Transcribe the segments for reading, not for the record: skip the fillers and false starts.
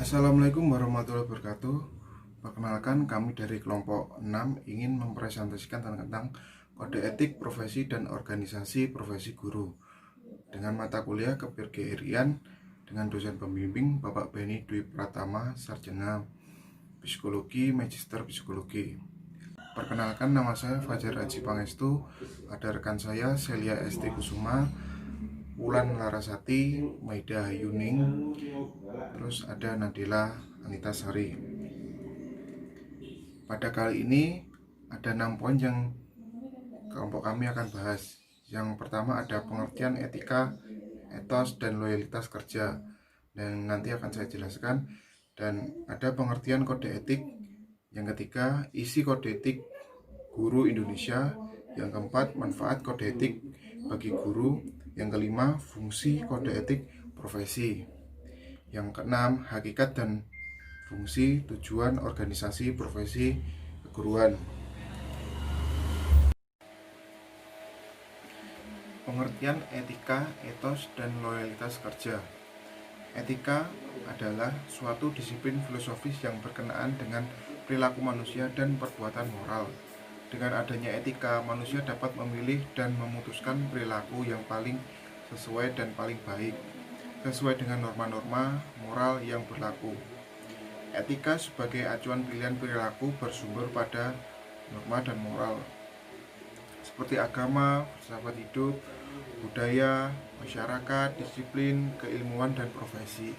Assalamualaikum warahmatullahi wabarakatuh. Perkenalkan, kami dari kelompok 6 ingin mempresentasikan tentang kode etik profesi dan organisasi profesi guru dengan mata kuliah kepribadian dengan dosen pembimbing Bapak Beni Dwi Pratama, Sarjana Psikologi, Magister Psikologi. Perkenalkan, nama saya Fajar Haji Pangestu, ada rekan saya Celia Esti Kusuma, Wulan Larasati, Maida Hayuning, terus ada Nadila Anita Sari. Pada kali ini ada 6 poin yang kelompok kami akan bahas. Yang pertama ada pengertian etika, etos, dan loyalitas kerja, dan nanti akan saya jelaskan. Dan ada pengertian kode etik. Yang ketiga, isi kode etik guru Indonesia. Yang keempat, manfaat kode etik bagi guru. Yang kelima, fungsi kode etik profesi. Yang keenam, hakikat dan fungsi tujuan organisasi profesi keguruan. Pengertian etika, etos, dan loyalitas kerja. Etika adalah suatu disiplin filosofis yang berkenaan dengan perilaku manusia dan perbuatan moral. Dengan adanya etika, manusia dapat memilih dan memutuskan perilaku yang paling sesuai dan paling baik, sesuai dengan norma-norma moral yang berlaku. Etika sebagai acuan pilihan perilaku bersumber pada norma dan moral seperti agama, filsafat hidup, budaya, masyarakat, disiplin, keilmuan, dan profesi.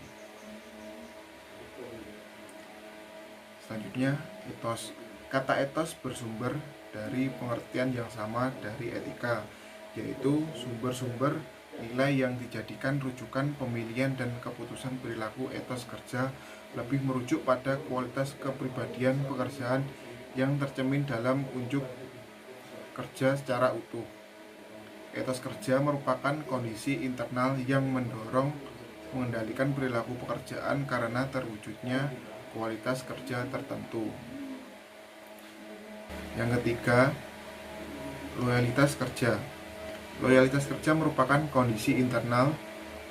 Selanjutnya, etos. Kata etos bersumber dari pengertian yang sama dari etika, yaitu sumber-sumber nilai yang dijadikan rujukan pemilihan dan keputusan perilaku. Etos kerja lebih merujuk pada kualitas kepribadian pekerjaan yang tercermin dalam unjuk kerja secara utuh. Etos kerja merupakan kondisi internal yang mendorong mengendalikan perilaku pekerjaan karena terwujudnya kualitas kerja tertentu. Yang ketiga, loyalitas kerja. Loyalitas kerja merupakan kondisi internal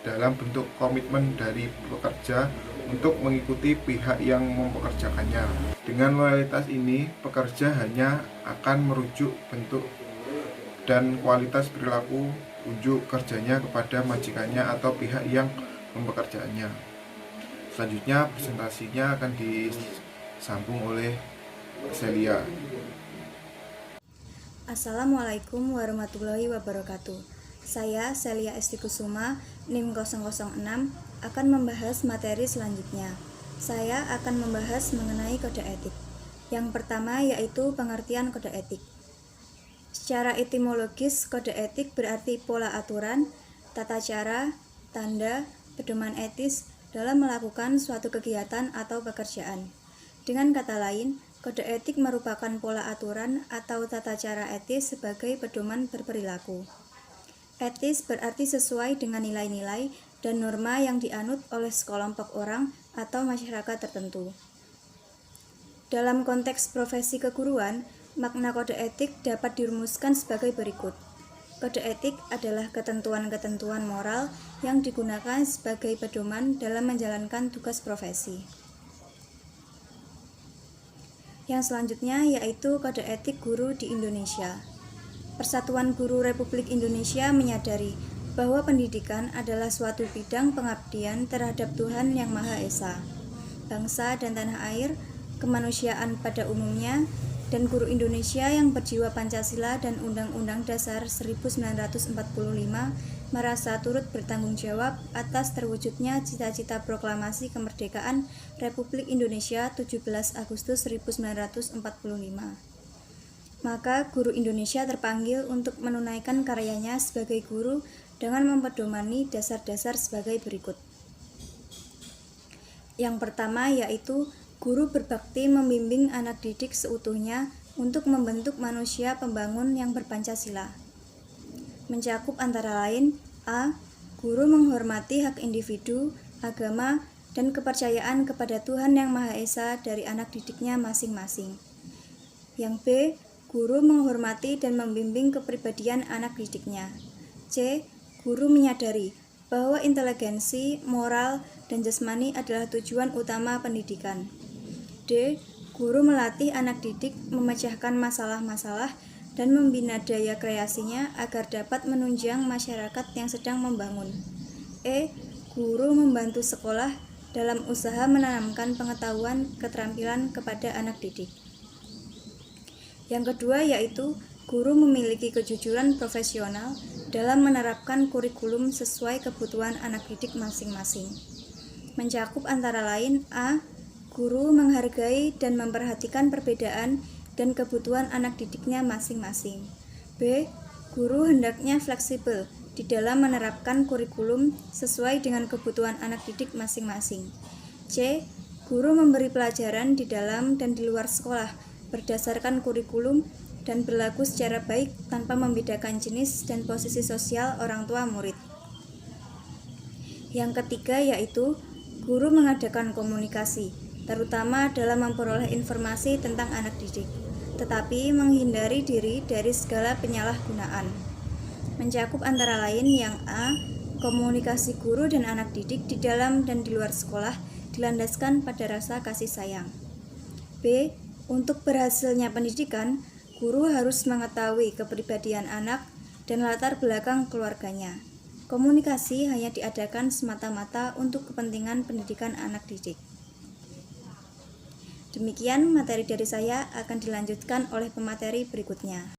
dalam bentuk komitmen dari pekerja untuk mengikuti pihak yang mempekerjakannya. Dengan loyalitas ini, pekerja hanya akan merujuk bentuk dan kualitas perilaku unjuk kerjanya kepada majikannya atau pihak yang mempekerjakannya. Selanjutnya, presentasinya akan disambung oleh Celia. Assalamualaikum warahmatullahi wabarakatuh. Saya Celia Esti Kusuma, NIM 006, akan membahas materi selanjutnya. Saya akan membahas mengenai kode etik. Yang pertama yaitu pengertian kode etik. Secara etimologis, kode etik berarti pola aturan, tata cara, tanda, pedoman etis dalam melakukan suatu kegiatan atau pekerjaan. Dengan kata lain, kode etik merupakan pola aturan atau tata cara etis sebagai pedoman berperilaku. Etis berarti sesuai dengan nilai-nilai dan norma yang dianut oleh sekelompok orang atau masyarakat tertentu. Dalam konteks profesi keguruan, makna kode etik dapat dirumuskan sebagai berikut. Kode etik adalah ketentuan-ketentuan moral yang digunakan sebagai pedoman dalam menjalankan tugas profesi. Yang selanjutnya yaitu kode etik guru di Indonesia. Persatuan Guru Republik Indonesia menyadari bahwa pendidikan adalah suatu bidang pengabdian terhadap Tuhan Yang Maha Esa, bangsa dan tanah air, kemanusiaan pada umumnya, dan guru Indonesia yang berjiwa Pancasila dan Undang-Undang Dasar 1945 merasa turut bertanggung jawab atas terwujudnya cita-cita proklamasi kemerdekaan Republik Indonesia 17 Agustus 1945. Maka guru Indonesia terpanggil untuk menunaikan karyanya sebagai guru dengan mempedomani dasar-dasar sebagai berikut. Yang pertama yaitu guru berbakti membimbing anak didik seutuhnya untuk membentuk manusia pembangun yang berpancasila. Mencakup antara lain: A. Guru menghormati hak individu, agama, dan kepercayaan kepada Tuhan Yang Maha Esa dari anak didiknya masing-masing. Yang B. Guru menghormati dan membimbing kepribadian anak didiknya. C. Guru menyadari bahwa inteligensi, moral, dan jasmani adalah tujuan utama pendidikan. D. Guru melatih anak didik memecahkan masalah-masalah dan membina daya kreasinya agar dapat menunjang masyarakat yang sedang membangun. E. Guru membantu sekolah dalam usaha menanamkan pengetahuan keterampilan kepada anak didik. Yang kedua yaitu guru memiliki kejujuran profesional dalam menerapkan kurikulum sesuai kebutuhan anak didik masing-masing. Mencakup antara lain A. Guru menghargai dan memperhatikan perbedaan dan kebutuhan anak didiknya masing-masing. B. Guru hendaknya fleksibel di dalam menerapkan kurikulum sesuai dengan kebutuhan anak didik masing-masing. C. Guru memberi pelajaran di dalam dan di luar sekolah berdasarkan kurikulum dan berlaku secara baik tanpa membedakan jenis dan posisi sosial orang tua murid. Yang ketiga yaitu guru mengadakan komunikasi, terutama dalam memperoleh informasi tentang anak didik, tetapi menghindari diri dari segala penyalahgunaan. Mencakup antara lain yang A. Komunikasi guru dan anak didik di dalam dan di luar sekolah dilandaskan pada rasa kasih sayang. B. Untuk berhasilnya pendidikan, guru harus mengetahui kepribadian anak dan latar belakang keluarganya. Komunikasi hanya diadakan semata-mata untuk kepentingan pendidikan anak didik. Demikian materi dari saya, akan dilanjutkan oleh pemateri berikutnya.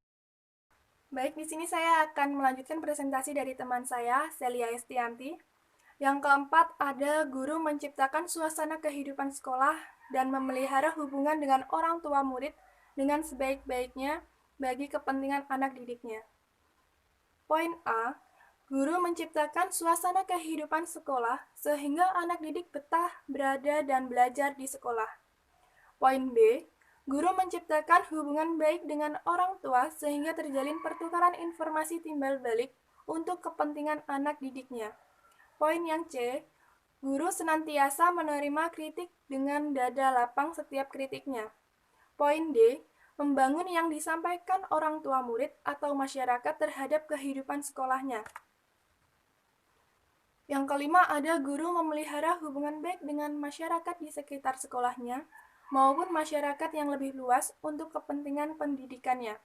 Baik, di sini saya akan melanjutkan presentasi dari teman saya, Celia Estianti. Yang keempat, ada guru menciptakan suasana kehidupan sekolah dan memelihara hubungan dengan orang tua murid dengan sebaik-baiknya bagi kepentingan anak didiknya. Poin A, guru menciptakan suasana kehidupan sekolah sehingga anak didik betah berada dan belajar di sekolah. Poin B, guru menciptakan hubungan baik dengan orang tua sehingga terjalin pertukaran informasi timbal balik untuk kepentingan anak didiknya. Poin yang C, guru senantiasa menerima kritik dengan dada lapang setiap kritiknya. Poin D, membangun yang disampaikan orang tua murid atau masyarakat terhadap kehidupan sekolahnya. Yang kelima, ada guru memelihara hubungan baik dengan masyarakat di sekitar sekolahnya maupun masyarakat yang lebih luas untuk kepentingan pendidikannya.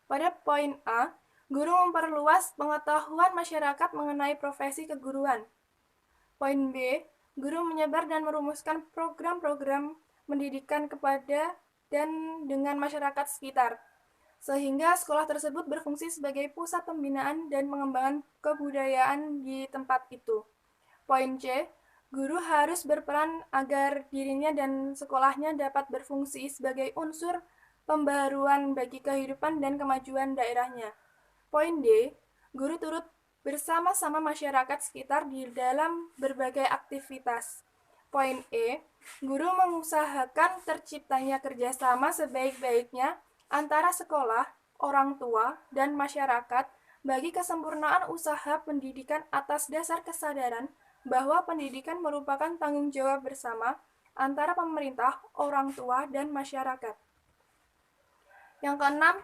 Pada poin A, guru memperluas pengetahuan masyarakat mengenai profesi keguruan. Poin B, guru menyebar dan merumuskan program-program pendidikan kepada dan dengan masyarakat sekitar, sehingga sekolah tersebut berfungsi sebagai pusat pembinaan dan pengembangan kebudayaan di tempat itu. Poin C, guru harus berperan agar dirinya dan sekolahnya dapat berfungsi sebagai unsur pembaharuan bagi kehidupan dan kemajuan daerahnya. Poin D, guru turut bersama-sama masyarakat sekitar di dalam berbagai aktivitas. Poin E, guru mengusahakan terciptanya kerjasama sebaik-baiknya antara sekolah, orang tua, dan masyarakat bagi kesempurnaan usaha pendidikan atas dasar kesadaran bahwa pendidikan merupakan tanggung jawab bersama antara pemerintah, orang tua, dan masyarakat. Yang keenam,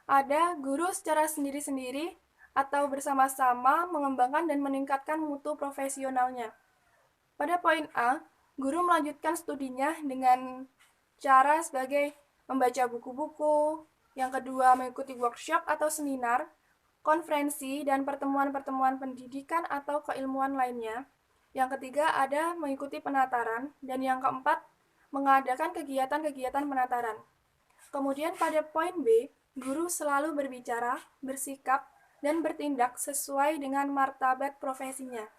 ada guru secara sendiri-sendiri atau bersama-sama mengembangkan dan meningkatkan mutu profesionalnya. Pada poin A, guru melanjutkan studinya dengan cara sebagai membaca buku-buku, yang kedua mengikuti workshop atau seminar, konferensi, dan pertemuan-pertemuan pendidikan atau keilmuan lainnya. Yang ketiga ada mengikuti penataran, dan yang keempat mengadakan kegiatan-kegiatan penataran. Kemudian pada poin B, guru selalu berbicara, bersikap, dan bertindak sesuai dengan martabat profesinya.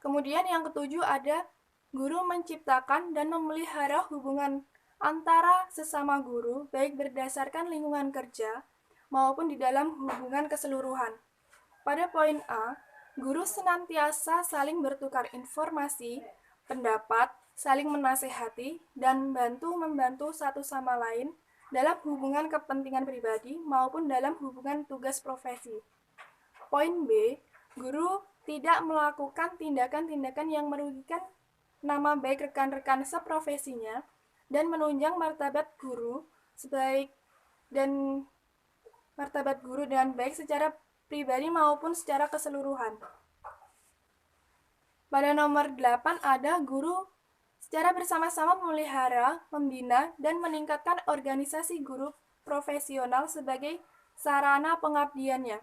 Kemudian yang ketujuh ada guru menciptakan dan memelihara hubungan antara sesama guru baik berdasarkan lingkungan kerja maupun di dalam hubungan keseluruhan. Pada poin A, guru senantiasa saling bertukar informasi, pendapat, saling menasehati, dan membantu satu sama lain dalam hubungan kepentingan pribadi maupun dalam hubungan tugas profesi. Poin B, guru tidak melakukan tindakan-tindakan yang merugikan nama baik rekan-rekan seprofesinya dan menunjang martabat guru dengan baik secara pribadi maupun secara keseluruhan. Pada nomor 8 ada guru secara bersama-sama memelihara, membina, dan meningkatkan organisasi guru profesional sebagai sarana pengabdiannya.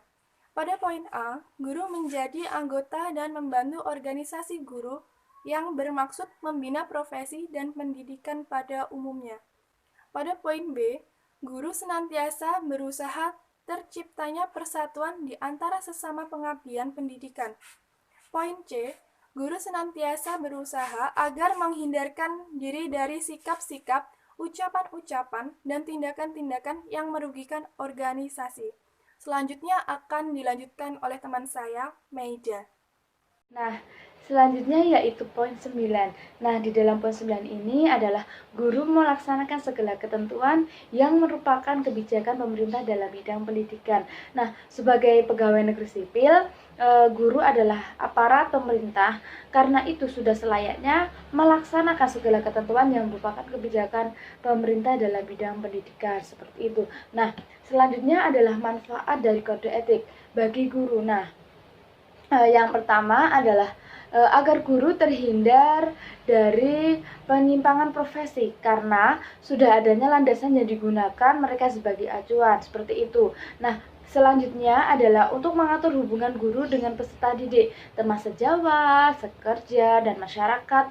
Pada poin A, guru menjadi anggota dan membantu organisasi guru yang bermaksud membina profesi dan pendidikan pada umumnya. Pada poin B, guru senantiasa berusaha terciptanya persatuan di antara sesama pengabdian pendidikan. Poin C, guru senantiasa berusaha agar menghindarkan diri dari sikap-sikap, ucapan-ucapan, dan tindakan-tindakan yang merugikan organisasi. Selanjutnya akan dilanjutkan oleh teman saya, Meida. Nah, selanjutnya yaitu poin 9. Nah, di dalam poin 9 ini adalah guru melaksanakan segala ketentuan yang merupakan kebijakan pemerintah dalam bidang pendidikan. Nah, sebagai pegawai negeri sipil, guru adalah aparat pemerintah, karena itu sudah selayaknya melaksanakan segala ketentuan yang merupakan kebijakan pemerintah dalam bidang pendidikan, seperti itu. Nah, selanjutnya adalah manfaat dari kode etik bagi guru. Nah, yang pertama adalah agar guru terhindar dari penyimpangan profesi karena sudah adanya landasan yang digunakan mereka sebagai acuan, seperti itu. Nah, selanjutnya adalah untuk mengatur hubungan guru dengan peserta didik, termasuk sejawat, sekerja, dan masyarakat,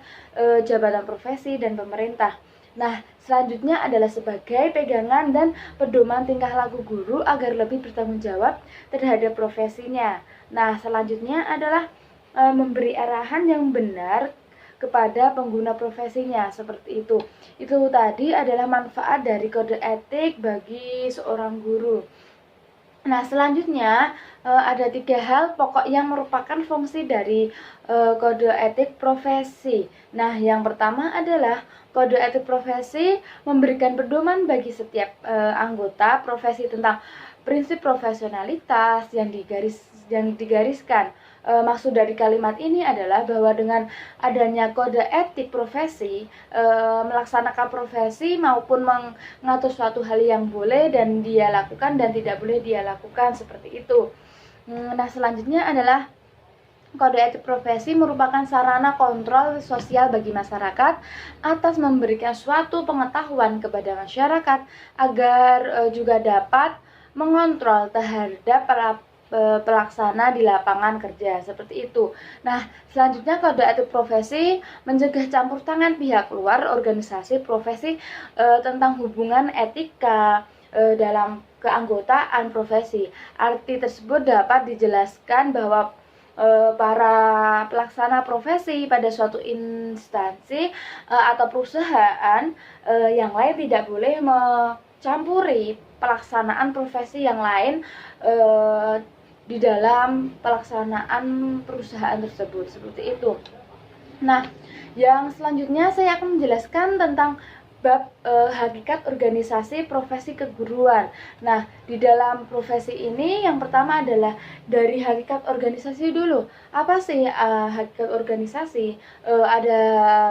jabatan profesi, dan pemerintah. Nah, selanjutnya adalah sebagai pegangan dan pedoman tingkah laku guru agar lebih bertanggung jawab terhadap profesinya. Nah, selanjutnya adalah memberi arahan yang benar kepada pengguna profesinya, seperti itu. Itu tadi adalah manfaat dari kode etik bagi seorang guru. Nah, selanjutnya ada 3 hal pokok yang merupakan fungsi dari kode etik profesi. Nah, yang pertama adalah kode etik profesi memberikan pedoman bagi setiap anggota profesi tentang prinsip profesionalitas yang digariskan. Maksud dari kalimat ini adalah bahwa dengan adanya kode etik profesi, melaksanakan profesi maupun mengatur suatu hal yang boleh dan dia lakukan dan tidak boleh dia lakukan, seperti itu. Nah, selanjutnya adalah kode etik profesi merupakan sarana kontrol sosial bagi masyarakat atas memberikan suatu pengetahuan kepada masyarakat agar juga dapat mengontrol terhadap pelaksana di lapangan kerja, seperti itu. Nah, selanjutnya kode etik profesi mencegah campur tangan pihak luar organisasi profesi tentang hubungan etika dalam keanggotaan profesi. Arti tersebut dapat dijelaskan bahwa para pelaksana profesi pada suatu instansi atau perusahaan yang lain tidak boleh mencampuri pelaksanaan profesi yang lain di dalam pelaksanaan perusahaan tersebut, seperti itu. Nah, yang selanjutnya saya akan menjelaskan tentang bab hakikat organisasi profesi keguruan. Nah, di dalam profesi ini yang pertama adalah dari hakikat organisasi dulu. Apa sih hakikat organisasi? Ada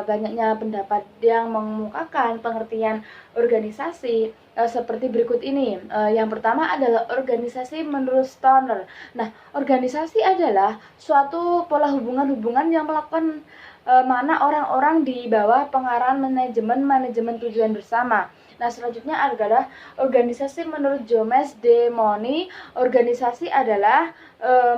banyaknya pendapat yang mengemukakan pengertian organisasi seperti berikut ini. Yang pertama adalah organisasi menurut Stoner. Nah, organisasi adalah suatu pola hubungan-hubungan yang melakukan mana orang-orang di bawah pengarahan manajemen tujuan bersama. Nah, selanjutnya adalah organisasi menurut James D. Money. Organisasi adalah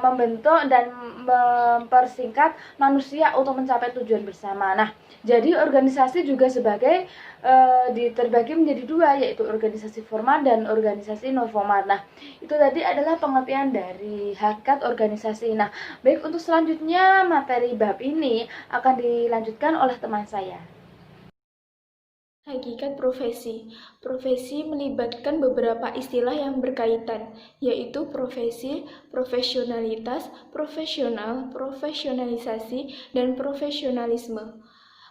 membentuk dan mempersingkat manusia untuk mencapai tujuan bersama. Nah, jadi organisasi juga sebagai terbagi menjadi 2, yaitu organisasi formal dan organisasi non formal. Nah, itu tadi adalah pengertian dari hakikat organisasi. Nah, baik, untuk selanjutnya materi bab ini akan dilanjutkan oleh teman saya. Hakikat profesi. Profesi melibatkan beberapa istilah yang berkaitan, yaitu profesi, profesionalitas, profesional, profesionalisasi, dan profesionalisme.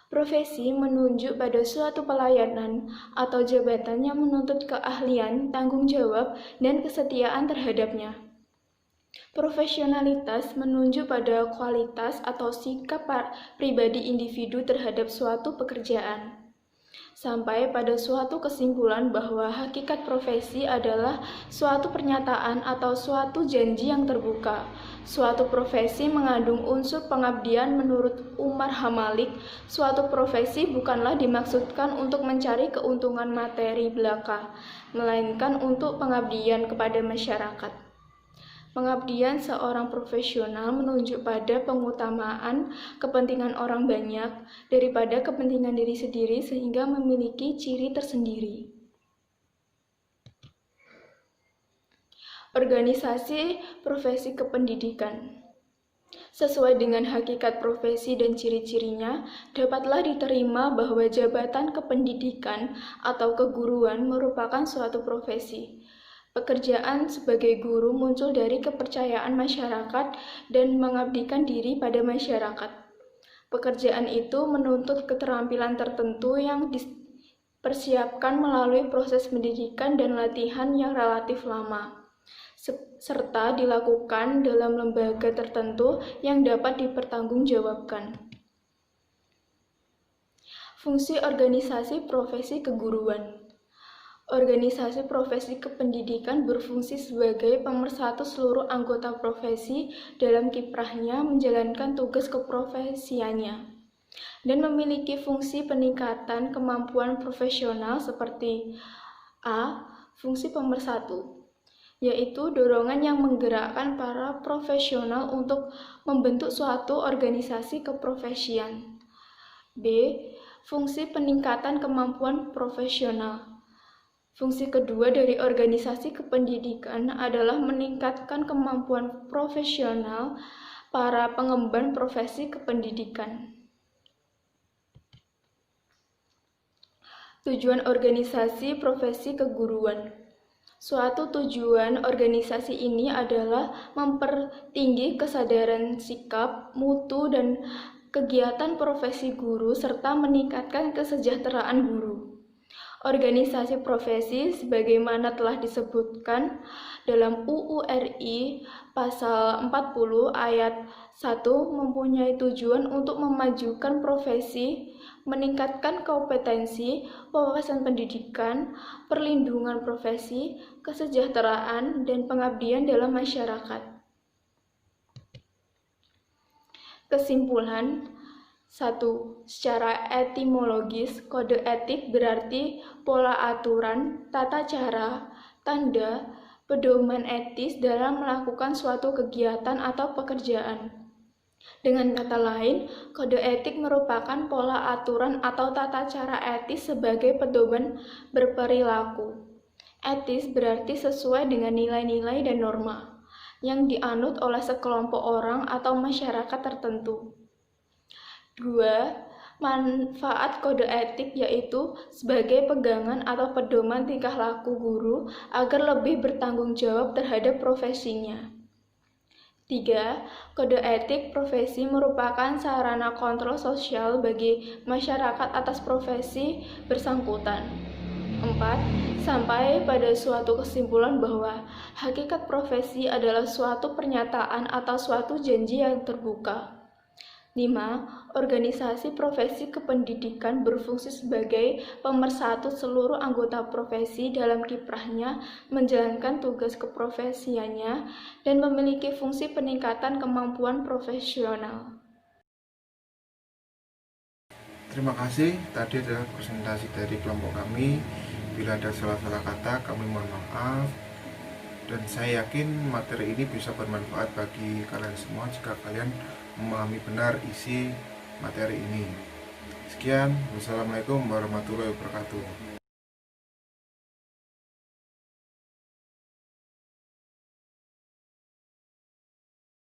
Profesi menunjuk pada suatu pelayanan atau jabatan yang menuntut keahlian, tanggung jawab, dan kesetiaan terhadapnya. Profesionalitas menunjuk pada kualitas atau sikap pribadi individu terhadap suatu pekerjaan. sampai pada suatu kesimpulan bahwa hakikat profesi adalah suatu pernyataan atau suatu janji yang terbuka. Suatu profesi mengandung unsur pengabdian menurut Umar Hamalik. Suatu profesi bukanlah dimaksudkan untuk mencari keuntungan materi belaka, melainkan untuk pengabdian kepada masyarakat. Pengabdian seorang profesional menunjuk pada pengutamaan kepentingan orang banyak daripada kepentingan diri sendiri sehingga memiliki ciri tersendiri. Organisasi profesi kependidikan. Sesuai dengan hakikat profesi dan ciri-cirinya, dapatlah diterima bahwa jabatan kependidikan atau keguruan merupakan suatu profesi. Pekerjaan sebagai guru muncul dari kepercayaan masyarakat dan mengabdikan diri pada masyarakat. Pekerjaan itu menuntut keterampilan tertentu yang dipersiapkan melalui proses pendidikan dan latihan yang relatif lama, serta dilakukan dalam lembaga tertentu yang dapat dipertanggungjawabkan. Fungsi organisasi profesi keguruan. Organisasi profesi kependidikan berfungsi sebagai pemersatu seluruh anggota profesi dalam kiprahnya menjalankan tugas keprofesiannya dan memiliki fungsi peningkatan kemampuan profesional seperti A. Fungsi pemersatu, yaitu dorongan yang menggerakkan para profesional untuk membentuk suatu organisasi keprofesian. B. Fungsi peningkatan kemampuan profesional. Fungsi kedua dari organisasi kependidikan adalah meningkatkan kemampuan profesional para pengemban profesi kependidikan. Tujuan organisasi profesi keguruan. Suatu tujuan organisasi ini adalah mempertinggi kesadaran sikap, mutu, dan kegiatan profesi guru serta meningkatkan kesejahteraan guru. Organisasi profesi sebagaimana telah disebutkan dalam UU RI pasal 40 ayat 1 mempunyai tujuan untuk memajukan profesi, meningkatkan kompetensi, wawasan pendidikan, perlindungan profesi, kesejahteraan, dan pengabdian dalam masyarakat. Kesimpulan. 1. Secara etimologis, kode etik berarti pola aturan, tata cara, tanda, pedoman etis dalam melakukan suatu kegiatan atau pekerjaan. Dengan kata lain, kode etik merupakan pola aturan atau tata cara etis sebagai pedoman berperilaku. Etis berarti sesuai dengan nilai-nilai dan norma yang dianut oleh sekelompok orang atau masyarakat tertentu. 2. Manfaat kode etik yaitu sebagai pegangan atau pedoman tingkah laku guru agar lebih bertanggung jawab terhadap profesinya. 3. Kode etik profesi merupakan sarana kontrol sosial bagi masyarakat atas profesi bersangkutan. 4. Sampai pada suatu kesimpulan bahwa hakikat profesi adalah suatu pernyataan atau suatu janji yang terbuka. 5. Organisasi profesi kependidikan berfungsi sebagai pemersatu seluruh anggota profesi dalam kiprahnya menjalankan tugas keprofesiannya dan memiliki fungsi peningkatan kemampuan profesional. Terima kasih, tadi adalah presentasi dari kelompok kami. Bila ada salah-salah kata, kami mohon maaf. Dan saya yakin materi ini bisa bermanfaat bagi kalian semua jika kalian memahami benar isi materi ini. Sekian, wassalamualaikum warahmatullahi wabarakatuh.